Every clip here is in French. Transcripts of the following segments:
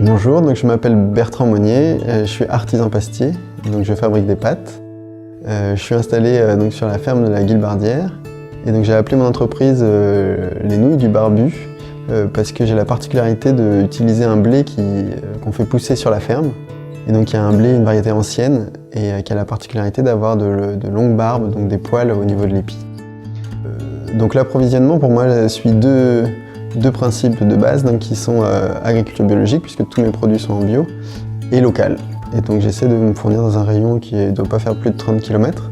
Bonjour, donc je m'appelle Bertrand Monnier, je suis artisan pastier, donc je fabrique des pâtes. Je suis installé donc sur la ferme de la Guilbardière et donc j'ai appelé mon entreprise les nouilles du barbu parce que j'ai la particularité d'utiliser un blé qu'on fait pousser sur la ferme. Et donc il y a un blé, une variété ancienne et qui a la particularité d'avoir de longues barbes, donc des poils au niveau de l'épi. Donc l'approvisionnement pour moi suit deux principes de base donc, qui sont agriculture biologique puisque tous mes produits sont en bio et local. Et donc j'essaie de me fournir dans un rayon qui ne doit pas faire plus de 30 km.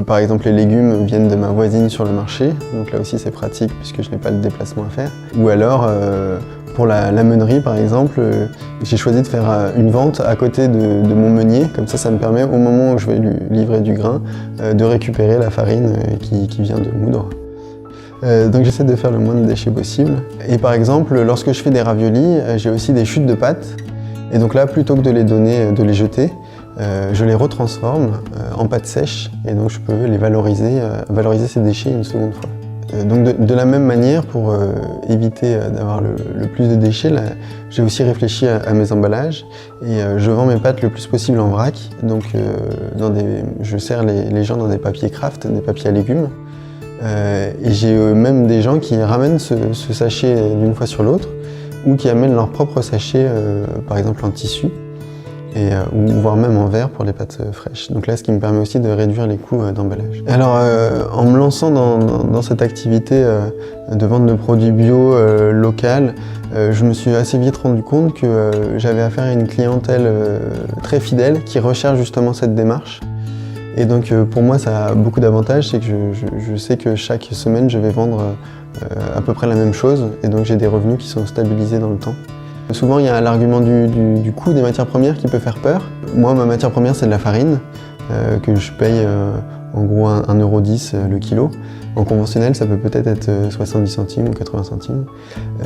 Par exemple les légumes viennent de ma voisine sur le marché, donc là aussi c'est pratique puisque je n'ai pas de déplacement à faire. Ou alors pour la meunerie par exemple, j'ai choisi de faire une vente à côté de mon meunier, comme ça me permet au moment où je vais lui livrer du grain de récupérer la farine qui vient de moudre. Donc j'essaie de faire le moins de déchets possible. Et par exemple, lorsque je fais des raviolis, j'ai aussi des chutes de pâtes. Et donc là, plutôt que de les donner, de les jeter, je les retransforme en pâtes sèches. Et donc je peux les valoriser ces déchets une seconde fois. Donc de la même manière, pour éviter d'avoir le plus de déchets, j'ai aussi réfléchi à mes emballages. Et je vends mes pâtes le plus possible en vrac. Donc je sers les gens dans des papiers craft, des papiers à légumes. Et j'ai même des gens qui ramènent ce sachet d'une fois sur l'autre ou qui amènent leur propre sachet, par exemple en tissu, ou voire même en verre pour les pâtes fraîches. Donc là, ce qui me permet aussi de réduire les coûts d'emballage. Alors, en me lançant dans cette activité de vente de produits bio local, je me suis assez vite rendu compte que j'avais affaire à une clientèle très fidèle qui recherche justement cette démarche. Et donc pour moi ça a beaucoup d'avantages, c'est que je sais que chaque semaine je vais vendre à peu près la même chose et donc j'ai des revenus qui sont stabilisés dans le temps. Souvent il y a l'argument du coût des matières premières qui peut faire peur. Moi ma matière première c'est de la farine que je paye en gros 1,10 € le kilo. En conventionnel ça peut peut-être être 70 centimes ou 80 centimes.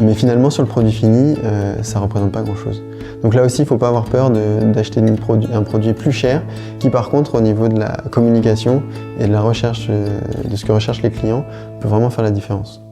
Mais finalement sur le produit fini ça ne représente pas grand chose. Donc là aussi il ne faut pas avoir peur d'acheter un produit plus cher qui par contre au niveau de la communication et de la recherche de ce que recherchent les clients peut vraiment faire la différence.